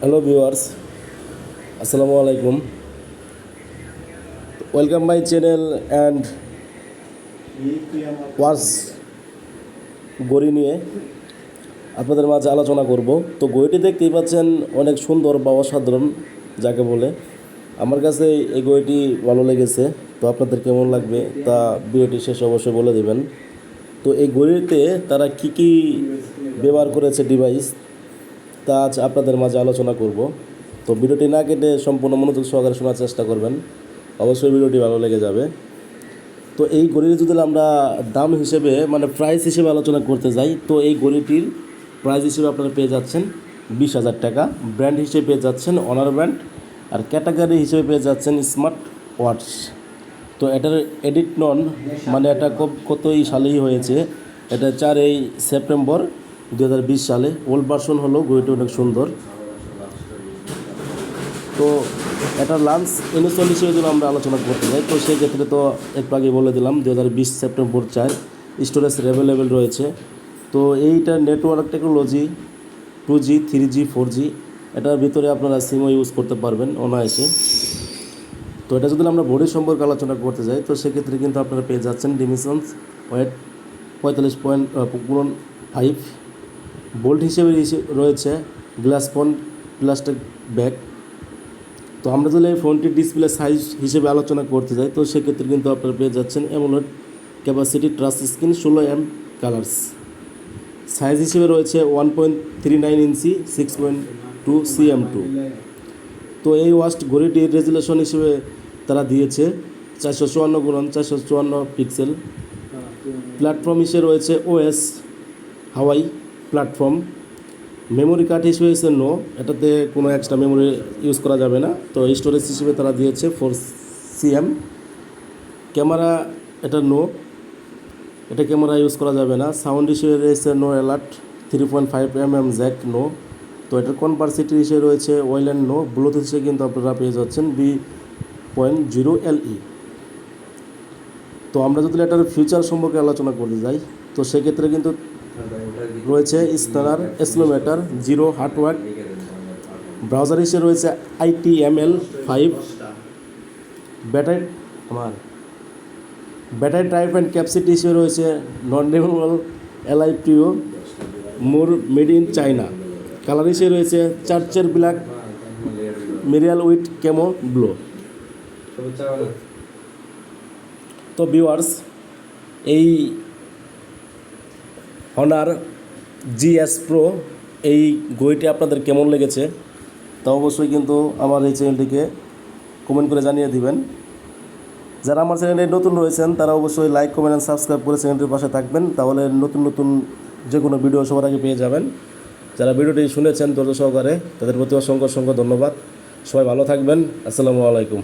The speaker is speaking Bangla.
হ্যালো ভিউয়ার্স, আসসালামু আলাইকুম। Welcome my channel and watch গড়ি নিয়ে আপনাদের মাঝে আলোচনা করব। তো গড়িটি দেখতেই পাচ্ছেন, অনেক সুন্দর বা অসাধারণ যাকে বলে। আমার কাছে এই গড়িটি ভালো লেগেছে। তো আপনাদের কেমন লাগবে তা ভিডিওটি শেষে অবশ্যই বলে দেবেন। তো এই গড়িতে তারা কি কি ব্যবহার করেছে ডিভাইস, তা আজ আপনাদের মাঝে আলোচনা করব। তো ভিডিওটি না কেটে সম্পূর্ণ মনোযোগ সহকারে শোনার চেষ্টা করবেন, অবশ্যই ভিডিওটি ভালো লেগে যাবে। তো এই ঘড়ির যদি আমরা দাম হিসেবে মানে প্রাইস হিসেবে আলোচনা করতে যাই, তো এই ঘড়িটির প্রাইস হিসেবে আপনারা পেয়ে যাচ্ছেন 20,000 টাকা। ব্র্যান্ড হিসেবে পেয়ে যাচ্ছেন অনার ব্র্যান্ড, আর ক্যাটাগরি হিসেবে পেয়ে যাচ্ছেন স্মার্ট ওয়াচ। তো এটার এডিট নন মানে এটা কতই সালেই হয়েছে, এটা 4 সেপ্টেম্বর 2020 সালে। ওল্ড ভার্সন হলো, ঘড়িটি অনেক সুন্দর। তো এটা লাঞ্চ ইনস্টল হিসেবে যদি আমরা আলোচনা করতে যাই, তো সেই ক্ষেত্রে তো একটু আগে বলে দিলাম 2020 সেপ্টেম্বর 4 স্টোরেজ অ্যাভেলেবেল রয়েছে। তো এইটা network technology 2G 3G 4G, এটার ভিতরে আপনারা সিমও ইউজ করতে পারবেন অনায়াসে। তো এটা যদি আমরা বডি সম্পর্কে আলোচনা করতে যাই, তো সেক্ষেত্রে কিন্তু আপনারা পেয়ে যাচ্ছেন ডিমেনশনস ওয়েট 45.5। বোল্ট হিসেবে রয়েছে গ্লাস ফোন প্লাস্টিক ব্যাগ। তো আমরা যদি এই ফোনটির ডিসপ্লে সাইজ হিসেবে আলোচনা করতে যাই, তো সেক্ষেত্রে কিন্তু আপনারা পেয়ে যাচ্ছেন AMOLED capacity touch screen 16 colours. Size হিসেবে রয়েছে 1.39 ইঞ্চি 6.2 cm2। তো এই ওয়াচ ঘড়িটির রেজুলেশন হিসেবে তারা দিয়েছে 454x454 পিক্সেল। প্ল্যাটফর্ম হিসেবে রয়েছে OS হাওয়াই প্ল্যাটফর্ম। মেমোরি কার্ড হিসেবে হচ্ছে নো, এটাতে কোনো এক্সট্রা মেমোরি ইউজ করা যাবে না। তো স্টোরেজ হিসেবে তারা দিয়েছে 4cm। ক্যামেরা এটা নো, এটা ক্যামেরা ইউজ করা যাবে না। সাউন্ড হিসেবে রয়েছে no alert, 3.5mm Jack no. তো এটার কনভার্সিটি হিসেবে রয়েছে ওয়েল অ্যান্ড নো। ব্লুটুথ হিসেবে কিন্তু আপনারা পেয়ে যাচ্ছেন B.0 LE। তো আমরা যদি এটার ফিচার সম্পর্কে আলোচনা করতে যাই, তো সেক্ষেত্রে কিন্তু রয়েছে স্ক্যানার, স্লোমিটার, জিরো হার্ট ওয়াট। ব্রাউজার হিসেবে রয়েছে HTML5। Battery type and capacity হিসেবে রয়েছে নন রিমুভেবল এলআই প্রিও মোর মেড ইন চায়না। কালার হিসেবে রয়েছে চার্চের ব্ল্যাক মেরিয়াল উইথ কেমো ব্লো। তো ভিউয়ার্স, এই হনার GS Pro এই ঘড়িটি আপনাদের কেমন লেগেছে তা অবশ্যই কিন্তু আমার এই চ্যানেলটিকে কমেন্ট করে জানিয়ে দিবেন। যারা আমার চ্যানেলে নতুন রয়েছেন তারা অবশ্যই লাইক, কমেন্ট অ্যান্ড সাবস্ক্রাইব করে চ্যানেলটির পাশে থাকবেন, তাহলে নতুন নতুন যে কোনো ভিডিও সবার আগে পেয়ে যাবেন। যারা ভিডিওটি শুনেছেন ধৈর্য সহকারে, তাদের প্রতি অসংখ্য ধন্যবাদ। সবাই ভালো থাকবেন। আসসালামু আলাইকুম।